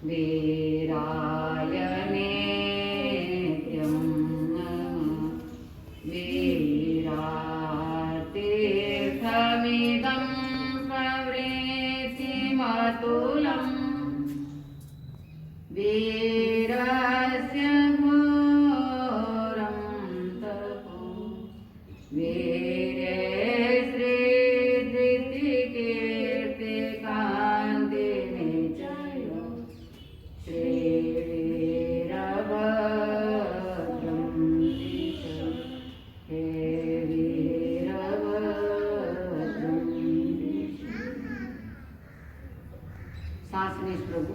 वीराय नित्यं वीरातीर्थमिदं प्रवृत्तिमतुलं वीरस्य घोरं तपो वीरे श्रीधृतिकीर्तिकान्तिनिचयो श्रीवीरभद्रं दिश हे वीरभद्रं दिश। सांस में प्रभु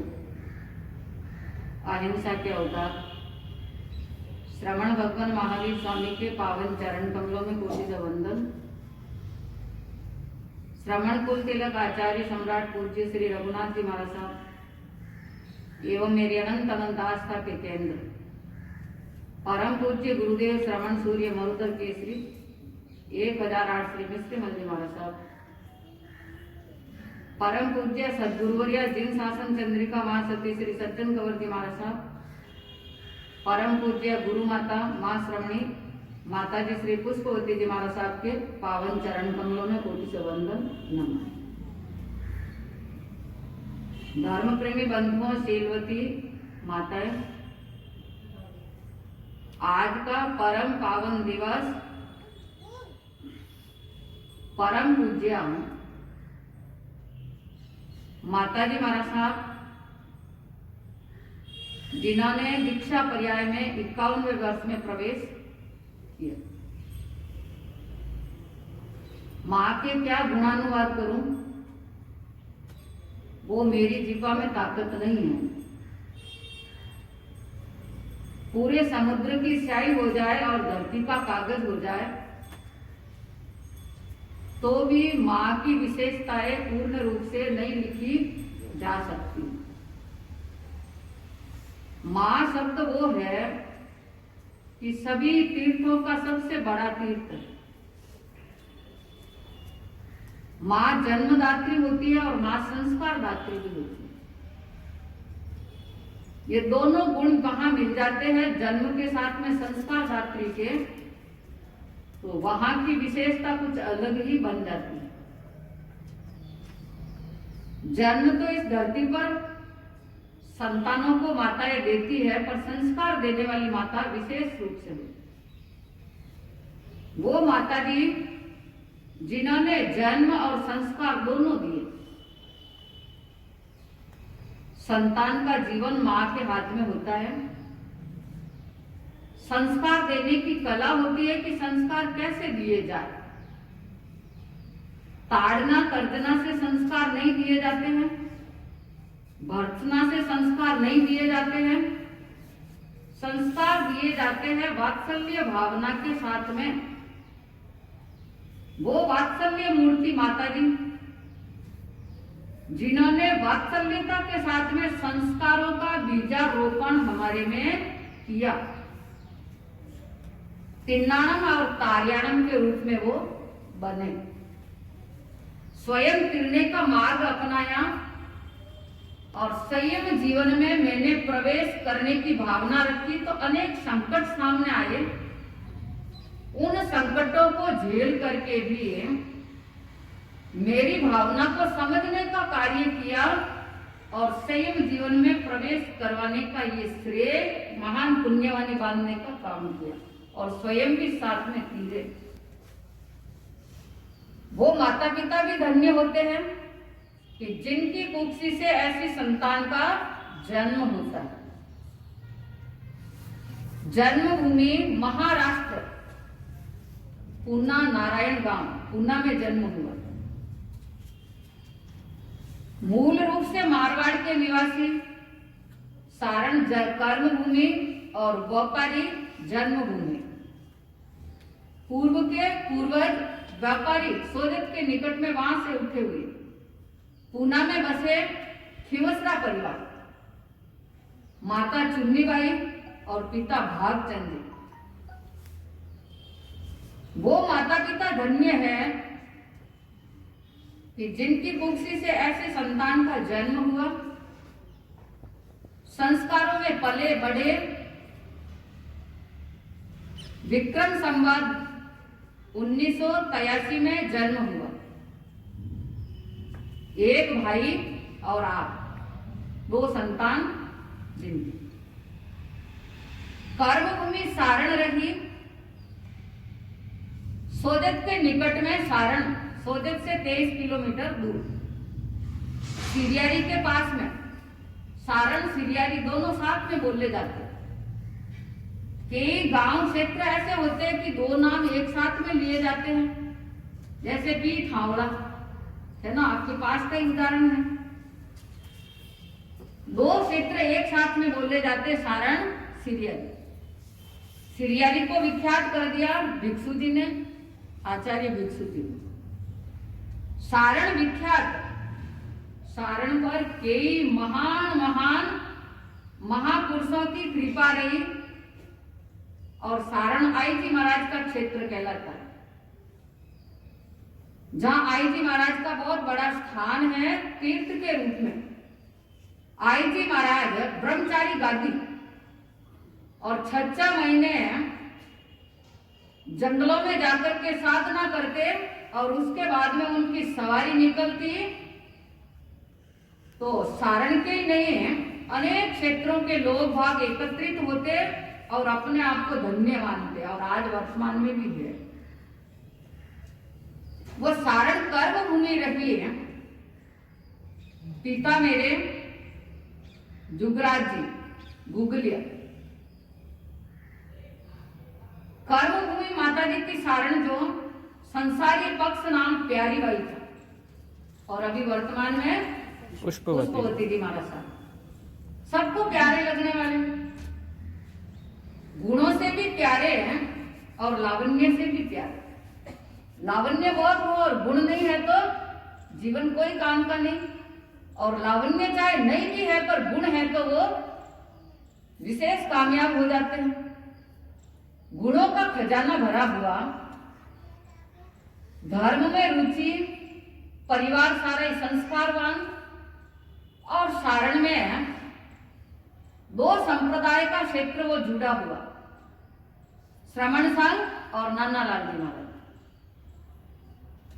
अहिंसा के अवतार श्रवण भगवान महावीर स्वामी के पावन चरण कमलों में कोटि वंदन। श्रवण कुल तिलक आचार्य सम्राट पूज्य श्री रघुनाथ जी महाराज साहब एवं मेरी अनंत अनंत आस्था के केंद्र परम पूज्य गुरुदेव श्रवण सूर्य मरुधर केसरी 1008 श्री मिश्र मल्ली महाराज साहब, परम पूज्य सदगुरुवर्या जिन शासन चंद्रिका महासती श्री सज्जन कंवर जी महाराज साहब, परम पूज्य गुरु माता माँ श्रवणी माता जी श्री पुष्पवती जी महाराज साहब के पावन चरण कमलों में कोटि से वंदन नमः। धर्म प्रेमी बंधुओं शीलवती माताएं, आज का परम पावन दिवस परम पूज्य माता जी महाराज साहब जिन्होंने दीक्षा पर्याय में 51वें वर्ष में प्रवेश किया। मां के क्या गुणानुवाद करूं, वो मेरी जीवा में ताकत नहीं है। पूरे समुद्र की स्याही हो जाए और धरती का कागज हो जाए तो भी मां की विशेषताएं पूर्ण रूप से नहीं लिखी जा सकती। मां शब्द वो है कि सभी तीर्थों का सबसे बड़ा तीर्थ है। मां जन्मदात्री होती है और मां संस्कार दात्री भी होती है। ये दोनों गुण कहां मिल जाते हैं जन्म के साथ में संस्कार दात्री के, तो वहां की विशेषता कुछ अलग ही बन जाती है। जन्म तो इस धरती पर संतानों को माताएं देती है, पर संस्कार देने वाली माता विशेष रूप से होती। वो माता जी जिन्होंने जन्म और संस्कार दोनों दिए। संतान का जीवन मां के हाथ में होता है। संस्कार देने की कला होती है कि संस्कार कैसे दिए जाए। ताड़ना तर्जना से संस्कार नहीं दिए जाते हैं, भर्त्सना से संस्कार नहीं दिए जाते हैं। संस्कार दिए जाते हैं वात्सल्य भावना के साथ में। वो वात्सल्य मूर्ति माता जी जिन्होंने वात्सल्यता के साथ में संस्कारों का बीजारोपण हमारे में किया। तिन्नाणम और तार्याणम के रूप में वो बने। स्वयं तिरने का मार्ग अपनाया और संयम जीवन में मैंने प्रवेश करने की भावना रखी, तो अनेक संकट सामने आए। उन संकटों को झेल करके भी मेरी भावना को समझने का कार्य किया और संयम जीवन में प्रवेश करवाने का ये श्रेय महान पुण्यवानी बांधने का काम किया और स्वयं भी साथ में तीरे। वो माता पिता भी धन्य होते हैं कि जिनकी कुक्षी से ऐसी संतान का जन्म होता है। जन्मभूमि महाराष्ट्र, पूना नारायण गांव, पूना में जन्म हुआ। मूल रूप से मारवाड़ के निवासी, सारण कर्मभूमि और व्यापारी जन्मभूमि। पूर्व के पूर्वज व्यापारी सोजत के निकट में वहां से उठे हुए पूना में बसे खिवसरा परिवार, माता चुन्नीबाई और पिता भागचंद जी। वो माता पिता धन्य है कि जिनकी कुक्षी से ऐसे संतान का जन्म हुआ संस्कारों में पले बढ़े, विक्रम संवत 1983 में जन्म हुआ। एक भाई और आप, 2 संतान जिनकी। कर्मभूमि सारण रही। सोजत के निकट में सारण, सोजत से 23 किलोमीटर दूर। सिरियारी के पास में, सारण सिरियारी दोनों साथ में बोले जाते हैं। कई गांव क्षेत्र ऐसे होते हैं कि 2 नाम एक साथ में लिए जाते हैं, जैसे कि थावड़ा है ना, आपके पास का उदाहरण है। 2 क्षेत्र एक साथ में बोले जाते, सारण सिरियारी। सिरियारी को विख्यात कर दिया भिक्षु जी ने, आचार्य भिक्षु जी ने। सारण विख्यात, सारण पर कई महान महान महापुरुषों की कृपा रही और सारण आई जी महाराज का क्षेत्र कहलाता है, जहां आई जी महाराज का बहुत बड़ा स्थान है तीर्थ के रूप में। आई जी महाराज ब्रह्मचारी गादी और 6 महीने जंगलों में जाकर के साधना करते और उसके बाद में उनकी सवारी निकलती, तो सारण के ही नहीं अनेक क्षेत्रों के लोग भाग एकत्रित होते और अपने आप को धन्य मानते, और आज वर्तमान में भी है। वो सारण कर्म भूमि रही है। पिता मेरे जुगराज जी गुगलिया। कर्म भूमि माता जी की सारण जो संसारी पक्ष नाम प्यारी बाई था, और अभी वर्तमान में पुष्पवती जी महाराज साहब। सबको प्यारे लगने वाले, गुणों से भी प्यारे हैं और लावण्य से भी प्यारे। लावण्य बहुत हो और गुण नहीं है तो जीवन कोई काम का नहीं, और लावण्य चाहे नहीं भी है पर गुण है तो वो विशेष कामयाब हो जाते हैं। गुणों का खजाना भरा हुआ, धर्म में रुचि, परिवार सारा संस्कारवान, और सारण में 2 संप्रदाय का क्षेत्र वो जुड़ा हुआ, श्रमण संघ और नानालाल जी महाराज।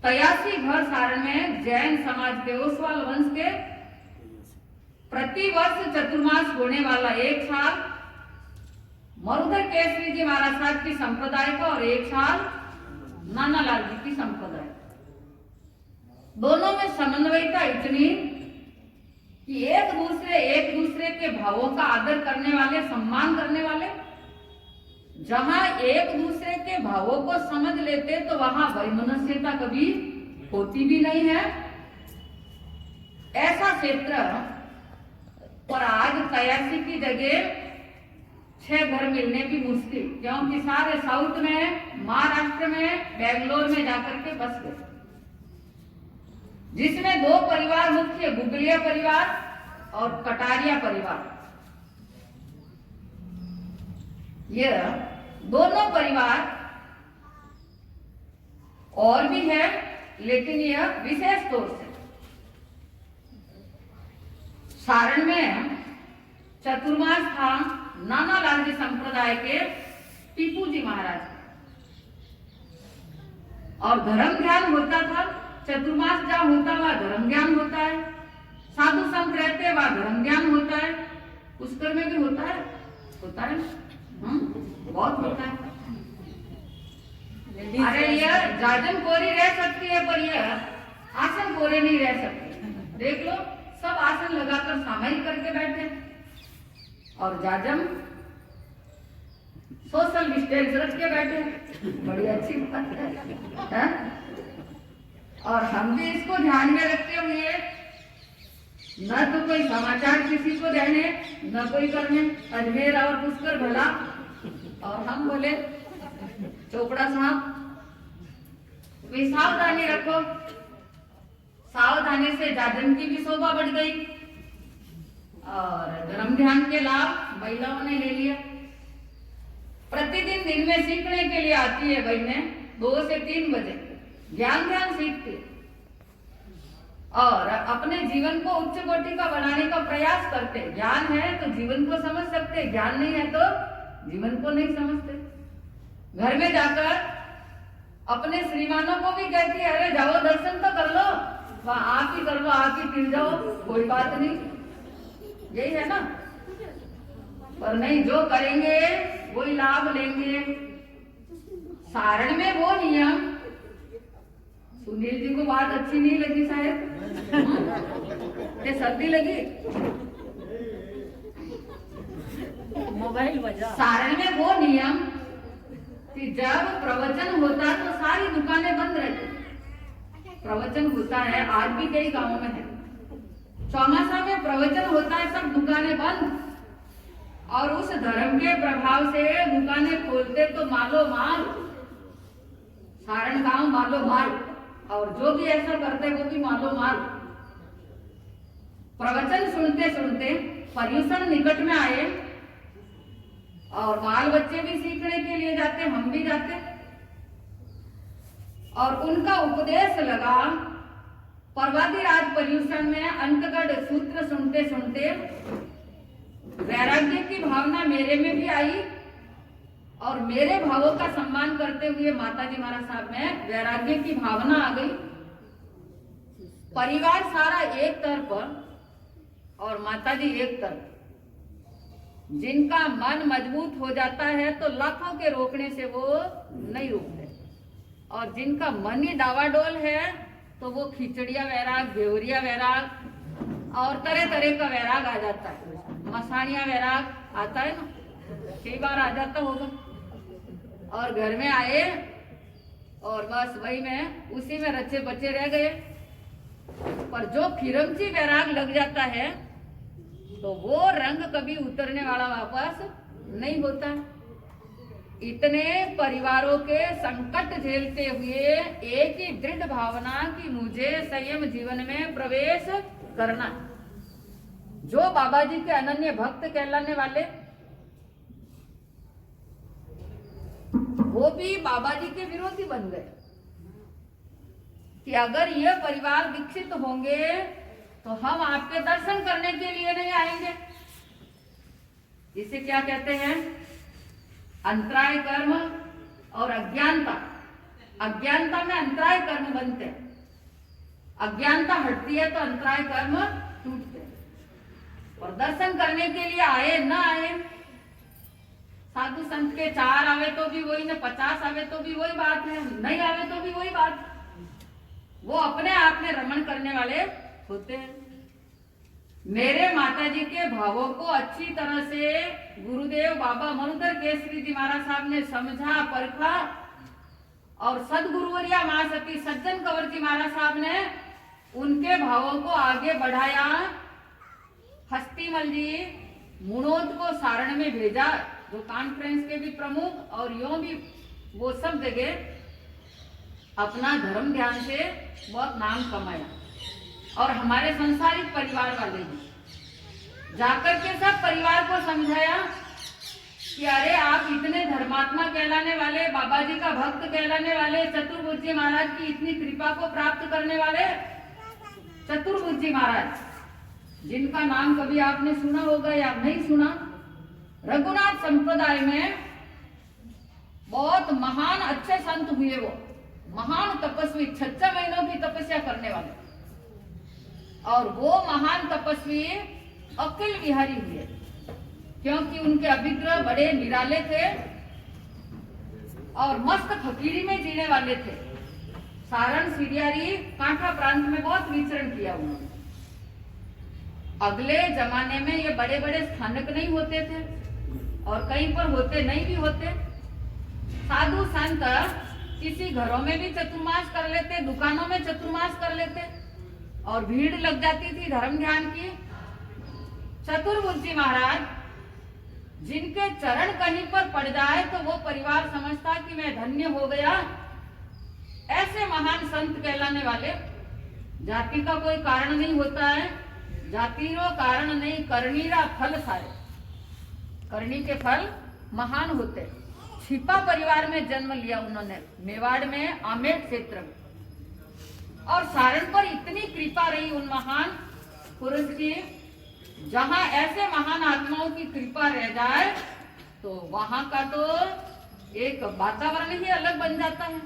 83 घर सारण में जैन समाज के ओसवाल वंश के प्रति वर्ष चतुर्मास होने वाला 1 साल मरुधर केसरी जी महाराज साहब की संप्रदाय का और 1 साल नानालाल जी की संप्रदाय। दोनों में समन्वयता इतनी कि एक दूसरे के भावों का आदर करने वाले, सम्मान करने वाले। जहां एक दूसरे के भावों को समझ लेते तो वहां वैमनस्यता कभी होती भी नहीं है। ऐसा क्षेत्र, और आज 83 की जगह 6 घर मिलने की मुश्किल, क्योंकि सारे साउथ में, महाराष्ट्र में, बेंगलोर में जाकर के बस गए, जिसमें 2 परिवार मुख्य, गुगलिया परिवार और कटारिया परिवार। ये दोनों परिवार और भी है, लेकिन यह विशेष तौर से सारण में चतुर्मास था नानालाल जी संप्रदाय के टीपू जी महाराज, और धर्म ध्यान होता था। चतुर्मास जहाँ होता वह धर्म ज्ञान होता है, साधु संत रहते वह धर्म ज्ञान होता है। पुष्कर में भी होता है बहुत होता है। अरे यह जाजम कोरी रह सकती है पर यह आसन कोरे नहीं रह सकती। देख लो, सब आसन लगाकर सामायिक करके बैठे, और जाजम सोशल डिस्टेंस रख के बैठे। बड़ी अच्छी बात है। और हम भी इसको ध्यान में रखते हुए न तो कोई समाचार किसी को देने, न कोई करने, अजमेर और पुष्कर भला, और हम बोले चोपड़ा साहब सावधानी रखो। सावधानी से जाजम की भी शोभा बढ़ गई और धर्म ध्यान के लाभ महिलाओं ने ले लिया। प्रतिदिन दिन में सीखने के लिए आती है बहनें 2 से 3 बजे, ज्ञान ध्यान सीखती। और अपने जीवन को उच्च कोटि का बनाने का प्रयास करते। ज्ञान है तो जीवन को समझ सकते, ज्ञान नहीं है तो जीवन को नहीं समझते। घर में जाकर अपने श्रीमानों को भी कहती है, अरे जाओ दर्शन तो कर लो, वहां आप ही कर लो, आप ही पी जाओ, कोई बात नहीं, यही है ना। पर नहीं, जो करेंगे वही लाभ लेंगे। सारण में वो नियम, सुनील जी को बात अच्छी नहीं लगी शायद, ये सर्दी लगी, मोबाइल बजा। सारण में वो नियम कि जब प्रवचन होता तो सारी दुकानें बंद रहती। प्रवचन होता है, आज भी कई गांवों में है, चौमासा में प्रवचन होता है, सब दुकानें बंद, और उस धर्म के प्रभाव से दुकानें खोलते तो मालो माल, सारण गांव मालो माल, और जो भी ऐसा करते वो भी मालो माल। प्रवचन सुनते सुनते पर्यूषण निकट में आए, और बाल बच्चे भी सीखने के लिए जाते, हम भी जाते, और उनका उपदेश लगा। पर्वती राज पर्यूषण में अंतगढ़ सूत्र सुनते सुनते वैराग्य की भावना मेरे में भी आई, और मेरे भावों का सम्मान करते हुए माताजी महाराज साहब में वैराग्य की भावना आ गई। परिवार सारा एक तरफ और माताजी एक तरफ। जिनका मन मजबूत हो जाता है तो लाखों के रोकने से वो नहीं रुकते, और जिनका मन ही डावाडोल है तो वो खिचड़िया वैराग, घेवरिया वैराग और तरह तरह का वैराग आ जाता है। मसानिया वैराग आता है ना, कई बार आ जाता होगा, और घर में आए और बस वही में उसी में रचे बचे रह गए। पर जो फिरमची वैराग लग जाता है तो वो रंग कभी उतरने वाला वापस नहीं होता। इतने परिवारों के संकट झेलते हुए एक ही दृढ़ भावना कि मुझे संयम जीवन में प्रवेश करना। जो बाबा जी के अनन्य भक्त कहलाने वाले, वो भी बाबा जी के विरोधी बन गए कि अगर ये परिवार दीक्षित होंगे तो हम आपके दर्शन करने के लिए नहीं आएंगे। इसे क्या कहते हैं? अंतराय कर्म और अज्ञानता। अज्ञानता में अंतराय कर्म बनते हैं, अज्ञानता हटती है तो अंतराय कर्म टूटते हैं। और दर्शन करने के लिए आए ना आए, साधु संत के 4 आवे तो भी वही ने, 50 आवे तो भी वही बात है, नहीं आवे तो भी वही बात। वो अपने आप में रमण करने वाले होते हैं। मेरे माताजी के भावों को अच्छी तरह से गुरुदेव बाबा मनुधर केसरी जी महाराज साहब ने समझा, परखा, और सदगुरुवरिया महासती सज्जन कंवर जी महाराज साहब ने उनके भावों को आगे बढ़ाया। हस्तीमल जी मुनोद को सारण में भेजा, जो कॉन्फ्रेंस के भी प्रमुख, और यूं भी वो सब जगह अपना धर्म ध्यान से बहुत नाम कमाया। और हमारे संसारिक परिवार वाले भी जाकर के सब परिवार को समझाया कि अरे आप इतने धर्मात्मा कहलाने वाले, बाबा जी का भक्त कहलाने वाले, चतुर्भुज महाराज की इतनी कृपा को प्राप्त करने वाले चतुर्भुज महाराज, जिनका नाम कभी आपने सुना होगा या नहीं सुना। रघुनाथ संप्रदाय में बहुत महान अच्छे संत हुए, वो महान तपस्वी, 6 महीनों की तपस्या करने वाले, और वो महान तपस्वी अकिल विहारी हुए क्योंकि उनके अभिग्रह बड़े निराले थे और मस्त फकीरी में जीने वाले थे। सारण, सिरियारी, कांठा प्रांत में बहुत विचरण किया उन्होंने। अगले जमाने में ये बड़े बड़े स्थानक नहीं होते थे और कहीं पर होते नहीं भी होते। साधु संत किसी घरों में भी चतुर्मास कर लेते, दुकानों में चतुर्मास कर लेते, और भीड़ लग जाती थी धर्म ध्यान की। चतुर्भुज महाराज, जिनके चरण कहीं पर पड़ जाए तो वो परिवार समझता कि मैं धन्य हो गया। ऐसे महान संत कहलाने वाले। जाति का कोई कारण नहीं होता है, जातिरो कारण नहीं, करनीरा फल सारे। करनी के फल महान होते। छिपा परिवार में जन्म लिया उन्होंने, मेवाड़ में, आमेर क्षेत्र में। और सारण पर इतनी कृपा रही उन महान पुरुष की, जहां ऐसे महान आत्माओं की कृपा रह जाए तो वहां का तो एक वातावरण ही अलग बन जाता है।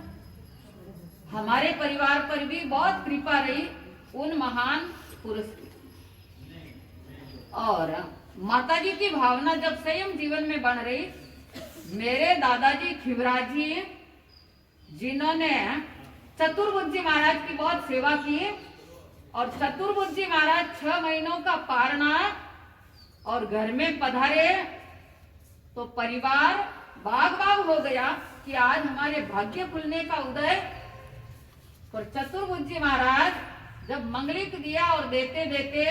हमारे परिवार पर भी बहुत कृपा रही उन महान पुरुष की। और माता जी की भावना जब स्वयं जीवन में बन रही, मेरे दादाजी खिवराज जी, जिन्होंने चतुर्भुज महाराज की बहुत सेवा की, और चतुर्भुज महाराज 6 महीनों का पारना और घर में पधारे तो परिवार बाग बाग हो गया कि आज हमारे भाग्य खुलने का उदय। और चतुर्भुज महाराज जब मंगलिक दिया और देते देते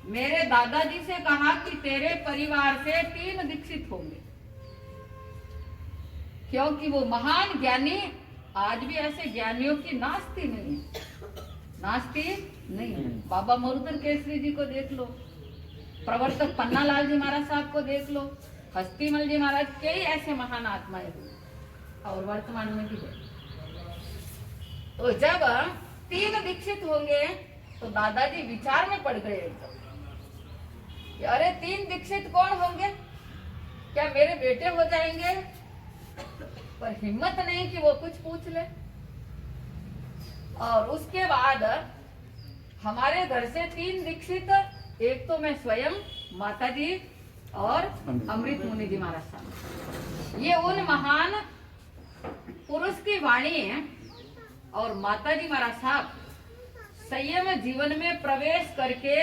मेरे दादाजी से कहा कि तेरे परिवार से 3 दीक्षित होंगे, क्योंकि वो महान ज्ञानी, आज भी ऐसे ज्ञानियों की नास्ती नहीं है, नास्ती नहीं है। बाबा मरुदर केसरी जी को देख लो, प्रवर्तक पन्नालाल जी महाराज साहब को देख लो, हस्तीमल जी महाराज, कई ऐसे महान आत्माएं हुए और वर्तमान में भी है। तो जब 3 दीक्षित होंगे तो दादाजी विचार में पड़ गए एकदम कि अरे 3 दीक्षित कौन होंगे, क्या मेरे बेटे हो जाएंगे? पर हिम्मत नहीं कि वो कुछ पूछ ले। और उसके बाद हमारे घर से 3 दीक्षित, एक तो मैं स्वयं, माता जी और अमृत मुनि जी महाराज साहब, ये उन महान पुरुष की वाणी है। और माता जी महाराज साहब संयम जीवन में प्रवेश करके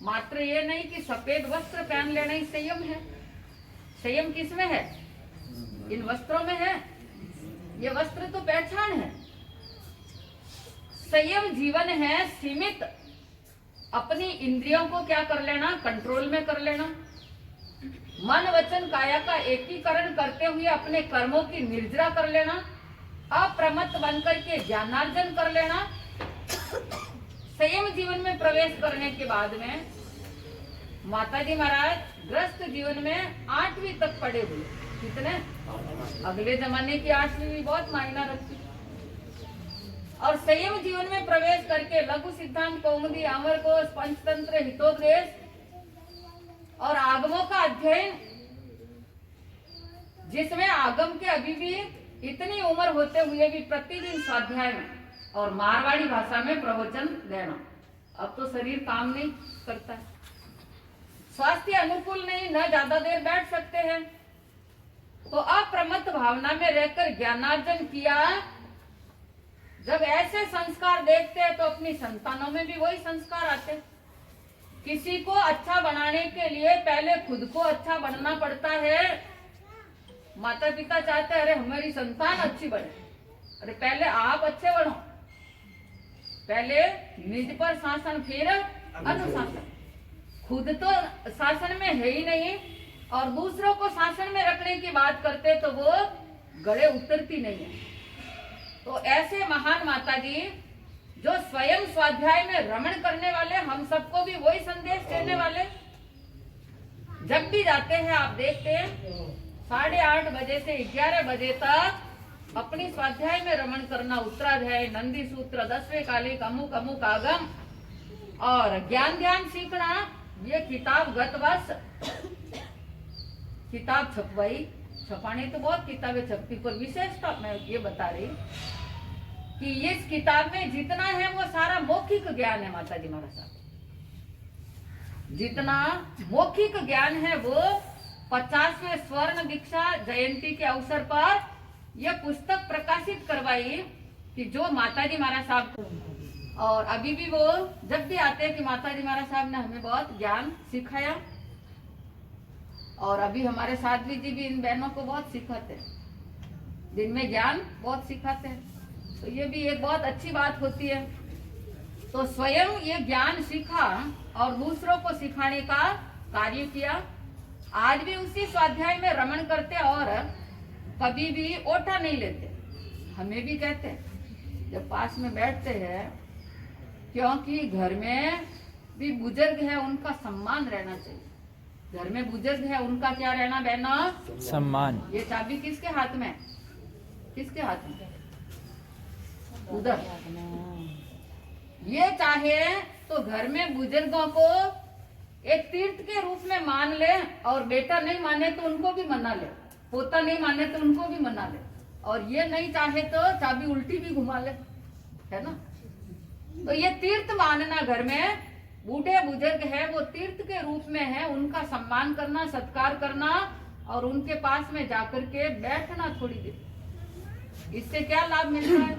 मात्र ये नहीं कि सफेद वस्त्र पहन लेना ही संयम है। संयम किसमें है? इन वस्त्रों में है। ये वस्त्र तो पहचान है। संयम जीवन है सीमित, अपनी इंद्रियों को क्या कर लेना, कंट्रोल में कर लेना, मन वचन काया का एकीकरण करते हुए अपने कर्मों की निर्जरा कर लेना, अप्रमत्त बनकर के ज्ञानार्जन कर लेना। संयम जीवन में प्रवेश करने के बाद में माताजी महाराज ग्रस्त जीवन में 8वीं तक पढ़े हुए। कितने? अगले जमाने की 8वीं भी बहुत मायना रखती। और संयम जीवन में प्रवेश करके लघु सिद्धांत, कौमुदी, अमर कोश, पंचतंत्र, हितोपदेश और आगमों का अध्ययन, जिसमें आगम के अभी भी इतनी उम्र होते हुए भी प्रतिदिन स्वाध्याय में और मारवाड़ी भाषा में प्रवचन देना। अब तो शरीर काम नहीं करता है, स्वास्थ्य अनुकूल नहीं, न ज्यादा देर बैठ सकते हैं, तो अप्रमत्त भावना में रहकर ज्ञानार्जन किया। जब ऐसे संस्कार देखते हैं तो अपनी संतानों में भी वही संस्कार आते। किसी को अच्छा बनाने के लिए पहले खुद को अच्छा बनना पड़ता है। माता पिता चाहते हैं अरे हमारी संतान अच्छी बने, अरे पहले आप अच्छे बनो, पहले निज पर शासन फिर अनुशासन। खुद तो शासन में है ही नहीं और दूसरों को शासन में रखने की बात करते तो वो गले उतरती नहीं है। तो ऐसे महान माता जी जो स्वयं स्वाध्याय में रमण करने वाले, हम सबको भी वही संदेश देने वाले। जब भी जाते हैं आप देखते हैं 8:30 बजे से 11 बजे तक अपनी स्वाध्याय में रमण करना, उत्तराध्याय, नंदी सूत्र, 10वें कालिक, अमुक अमुक आगम और ज्ञान ध्यान सीखना। ये किताब गत वर्ष किताब छपवाई, छपाने तो बहुत किताबें छपती, पर विशेषता मैं ये बता रही कि इस किताब में जितना है वो सारा मौखिक ज्ञान है। माता जी महाराज साहब जितना मौखिक ज्ञान है वो 50वें स्वर्ण दीक्षा जयंती के अवसर पर यह पुस्तक प्रकाशित करवाई कि जो माता जी महाराज साहब, और अभी भी वो जब भी आते हैं कि माता जी महाराज साहब ने हमें बहुत ज्ञान सिखाया। और अभी हमारे साध्वी जी भी इन बहनों को बहुत सिखाते हैं, दिन में ज्ञान बहुत सिखाते हैं। तो ये भी एक बहुत अच्छी बात होती है। तो स्वयं ये ज्ञान सीखा और दूसरों को सिखाने का कार्य किया। आज भी उसी स्वाध्याय में रमण करते और कभी भी ओठा नहीं लेते। हमें भी कहते हैं जब पास में बैठते हैं, क्योंकि घर में भी बुजुर्ग है, उनका सम्मान रहना चाहिए। घर में बुजुर्ग है, उनका क्या रहना बहना? सम्मान। ये चाबी किसके हाथ में? किसके हाथ में? उधर ये चाहे तो घर में बुजुर्गों को एक तीर्थ के रूप में मान ले, और बेटा नहीं माने तो उनको भी मना ले, पोता नहीं माने तो उनको भी मना ले, और ये नहीं चाहे तो चाबी उल्टी भी घुमा ले, है ना। तो ये तीर्थ मानना, घर में बूढ़े बुजुर्ग है वो तीर्थ के रूप में है, उनका सम्मान करना, सत्कार करना, और उनके पास में जाकर के बैठना थोड़ी देर। इससे क्या लाभ मिलता है?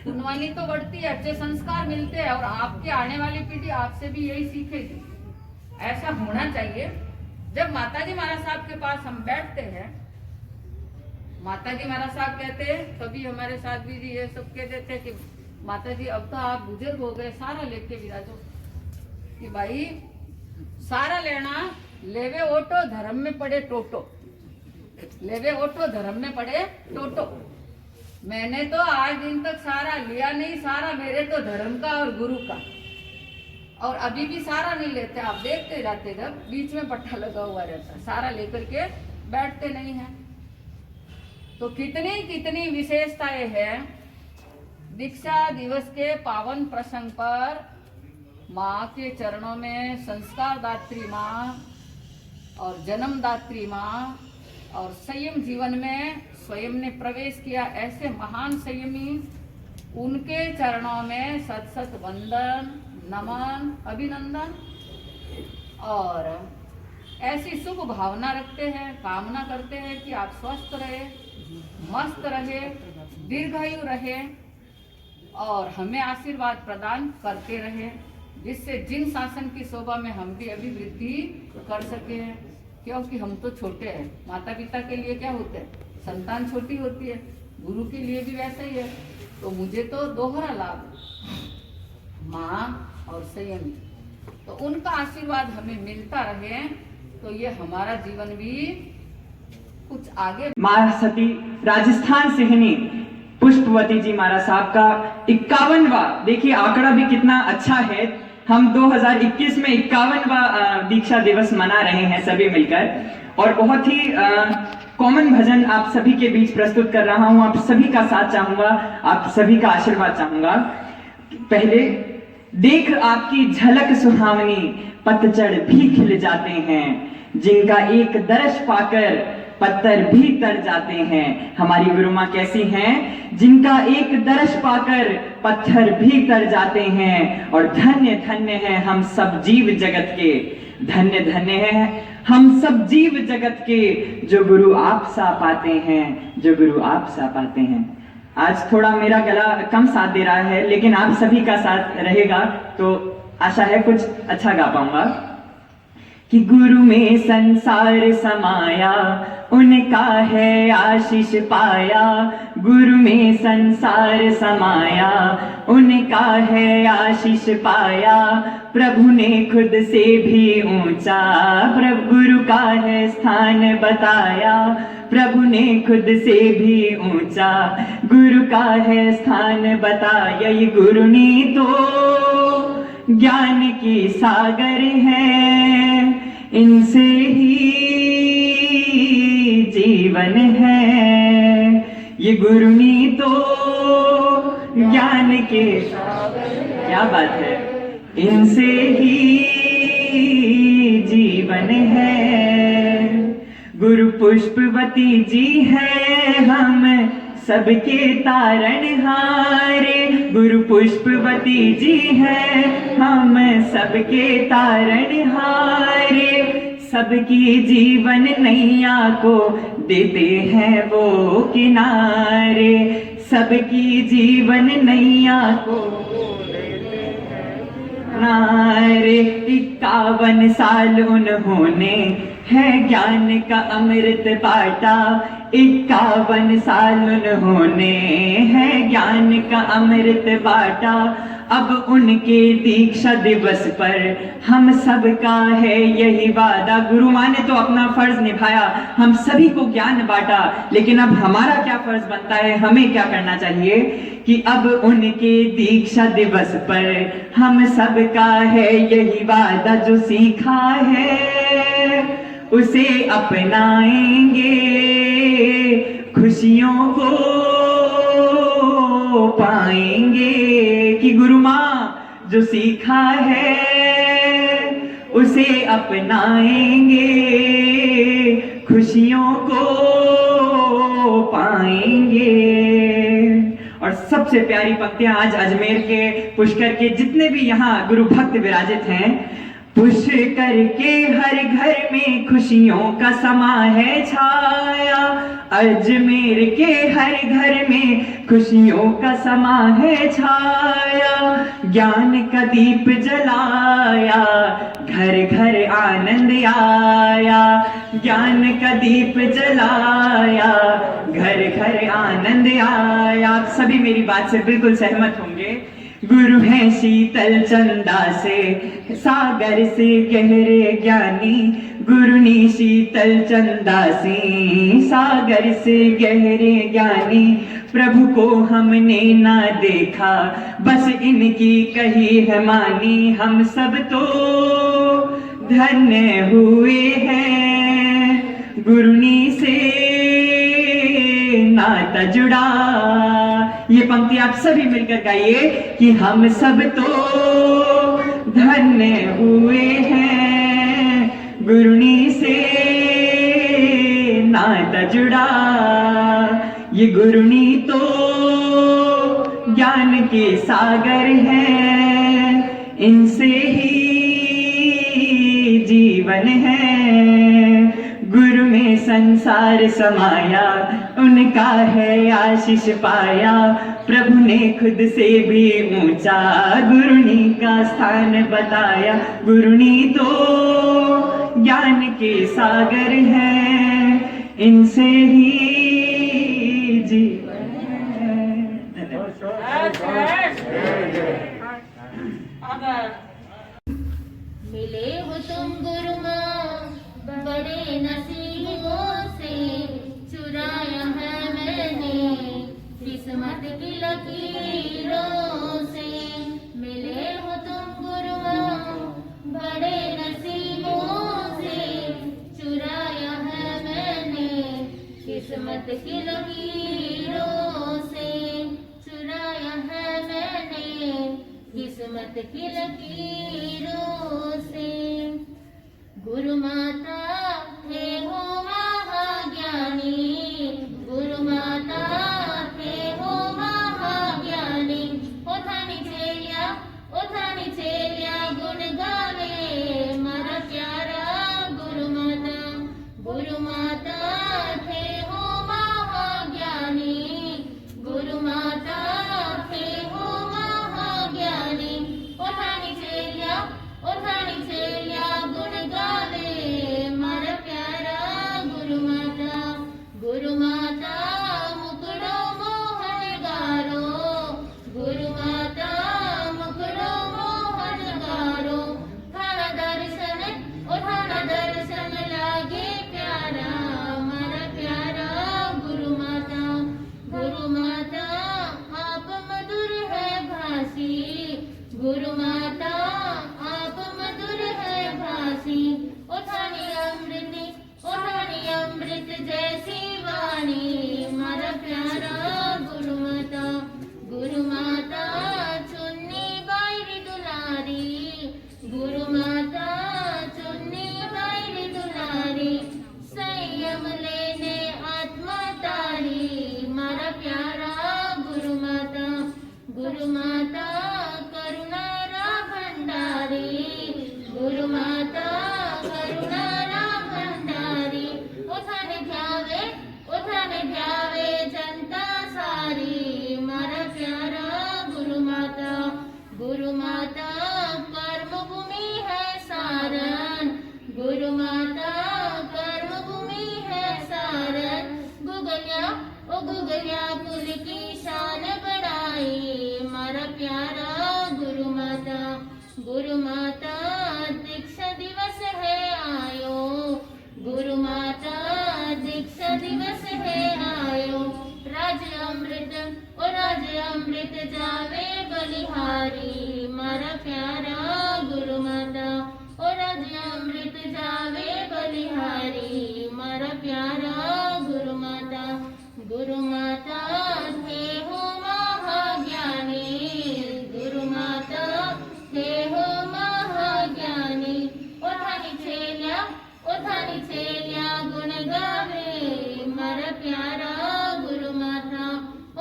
गुणवानी तो बढ़ती है, अच्छे संस्कार मिलते हैं, और आपके आने वाली पीढ़ी आपसे भी यही सीखेगी। ऐसा होना चाहिए। जब माताजी महाराज साहब के पास हम बैठते हैं, माताजी महाराज साहब कहते हैं, कभी हमारे साथ भी ये सब कह देते कि माताजी अब तो आप बुजुर्ग हो गए, सारा लेके विराजो। कि भाई सारा लेना, लेवे ओटो धर्म में पड़े टोटो, लेवे ओटो धर्म में पड़े टोटो। मैंने तो आज दिन तक सारा लिया नहीं, सारा मेरे तो धर्म का और गुरु का, और अभी भी सारा नहीं लेते। आप देखते रहते, जब बीच में पट्टा लगा हुआ रहता, सारा लेकर के बैठते नहीं है। तो कितनी कितनी विशेषताएं हैं। दीक्षा दिवस के पावन प्रसंग पर माँ के चरणों में संस्कार दात्री माँ और जन्मदात्री माँ, और संयम जीवन में स्वयं ने प्रवेश किया ऐसे महान संयमी, उनके चरणों में सत सत वंदन, नमन, अभिनंदन, और ऐसी शुभ भावना रखते हैं, कामना करते हैं कि आप स्वस्थ रहे, मस्त रहे, दीर्घायु रहे, और हमें आशीर्वाद प्रदान करते रहे, जिससे जिन शासन की शोभा में हम भी अभिवृद्धि कर सके। क्योंकि हम तो छोटे हैं, माता पिता के लिए क्या होते हैं, संतान छोटी होती है, गुरु के लिए भी वैसा ही है। तो मुझे तो दोहरा लाभ, माँ और संयमी, तो उनका आशीर्वाद हमें मिलता रहे, तो ये हमारा जीवन भी कुछ आगे। माँ सती राजस्थान सिहनी पुष्पवती जी महाराज साहब का 51वां, देखिए आंकड़ा भी कितना अच्छा है। हम 2021 में 51वां दीक्षा दिवस मना रहे हैं सभी मिलकर, और बहुत ही कॉमन भजन आप सभी के बीच प्रस्तुत कर रहा हूं। आप सभी का साथ चाहूंगा, आप सभी का आशीर्वाद चाहूंगा। पहले देख आपकी झलक सुहावनी, पतझड़ भी खिल जाते हैं, जिनका एक दर्श पाकर पत्थर भी तर जाते हैं। हमारी गुरु माँ कैसी हैं? जिनका एक दर्श पाकर पत्थर भी तर जाते हैं। और धन्य धन्य है हम सब जीव जगत के, धन्य धन्य है हम सब जीव जगत के, जो गुरु आप सा पाते हैं, जो गुरु आप सा पाते हैं। आज थोड़ा मेरा गला कम साथ दे रहा है, लेकिन आप सभी का साथ रहेगा तो आशा है कुछ अच्छा गा पाऊंगा। कि गुरु में संसार समाया, उनका है आशीष पाया। गुरु में संसार समाया, उनका है आशीष पाया। प्रभु ने खुद से भी ऊंचा, प्रभु गुरु का है स्थान बताया। प्रभु ने खुद से भी ऊंचा, गुरु का है स्थान बताया। ये गुरु ने तो ज्ञान की सागर है, इनसे ही जीवन है। ये गुरुनी तो ज्ञान के सागर, क्या बात है, इनसे ही जीवन है। गुरु पुष्पवती जी है हम सबके तारणहारे। गुरु पुष्पवती जी है हम सबके तारणहारे। सबकी जीवन नैया को देते हैं वो किनारे। सबकी जीवन नैया को देते हैं किनारे। 51 साल उन्होंने है ज्ञान का अमृत बांटा। 51 साल उन्होंने है ज्ञान का अमृत बांटा। अब उनके दीक्षा दिवस पर हम सबका है यही वादा। गुरु माँ ने तो अपना फर्ज निभाया, हम सभी को ज्ञान बांटा, लेकिन अब हमारा क्या फर्ज बनता है, हमें क्या करना चाहिए कि अब उनके दीक्षा दिवस पर हम सबका है यही वादा। जो सीखा है उसे अपनाएंगे, खुशियों को पाएंगे। कि गुरु माँ जो सीखा है उसे अपनाएंगे, खुशियों को पाएंगे। और सबसे प्यारी पंक्तियां आज अजमेर के पुष्कर के जितने भी यहाँ गुरु भक्त विराजित हैं। पुष्कर के हर घर में खुशियों का समा है छाया, अजमेर के हर घर में खुशियों का समा है छाया। ज्ञान का दीप जलाया, घर घर आनंद आया। ज्ञान का दीप जलाया, घर घर आनंद आया। आप सभी मेरी बात से बिल्कुल सहमत होंगे। गुरु हैं शीतल चंदा से, सागर से गहरे ज्ञानी। गुरुनी शीतल चंदा से, सागर से गहरे ज्ञानी। प्रभु को हमने ना देखा, बस इनकी कही है मानी। हम सब तो धन्य हुए हैं, गुरुनी से नाता जुड़ा। ये पंक्ति आप सभी मिलकर गाइए कि हम सब तो धन्य हुए हैं, गुरुनी से नाता जुड़ा। ये गुरुनी तो ज्ञान के सागर हैं, इनसे ही जीवन है। गुरु में संसार समाया, उनका है आशीष पाया। प्रभु ने खुद से भी ऊंचा गुरुनी का स्थान बताया। गुरुनी तो ज्ञान के सागर हैं, इनसे ही जीवन है। मिले हो तुम गुरु माँ बड़े नसीबों से, चुराया है मैंने किस्मत की लकीरों से। मिले हो तुम गुरु माँ बड़े नसीबों से, चुराया है मैंने किस्मत की लकीरों से। चुराया है मैंने किस्मत की लकीरों से। गुरु माता थे हो महाज्ञानी, गुरु माता थे हो महाज्ञानी। ओथानी चेलिया गुण गावे मारा प्यारा गुरु माता। गुरु माता थे हो महाज्ञानी, गुरु माता थे हो महाज्ञानी। ओथानी चेलिया गुण गावे मारा प्यारा गुरु माता। गुरु माता मुकुड़ो मोहन गारो, गुरु माता मुकुड़ो मोहन गारो। थाना दर्शन लागे प्यारा मारा प्यारा गुरु माता। गुरु माता आप मधुर है भासी, गुरु माता आप मधुर है भासी। ओठानी अमृत जैसी वाणी मारा प्यारा गुरु माता। गुरु माता चुन्नी बाई दुलारी, गुरु माता चुन्नी बाई दुलारी। संयम लेने आत्मा तारी मारा प्यारा गुरु माता। गुरु माता करुणा रा भंडारी, गुरु माता करुणा रा भंडारी। ओथाने ध्यावे जनता सारी मारा प्यारा गुरु माता। गुरु माता कर्म भूमि है सारन, गुरु माता कर्म भूमि है सारन। गुगलिया कुल की शान बढ़ाई मारा प्यारा गुरु माता। गुरु माता दीक्षा दिवस है आयो, गुरु माता दीक्षा दिवस है आयो। राज अमृत जावे बलिहारी मारा प्यारा गुरु माता। ओ राज अमृत जावे बलिहारी मारा प्यारा गुरु माता। गुरु माता थे हो महाज्ञानी, गुरु माता उठानी छेलिया गुण गावे मारा प्यारा गुरु माता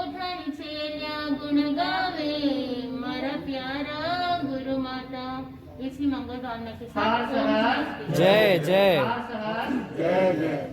उठानी छेलिया गुण गावे मारा प्यारा गुरु माता। इसी मंगल कामना के साथ हर हर जय जय हर हर जय जय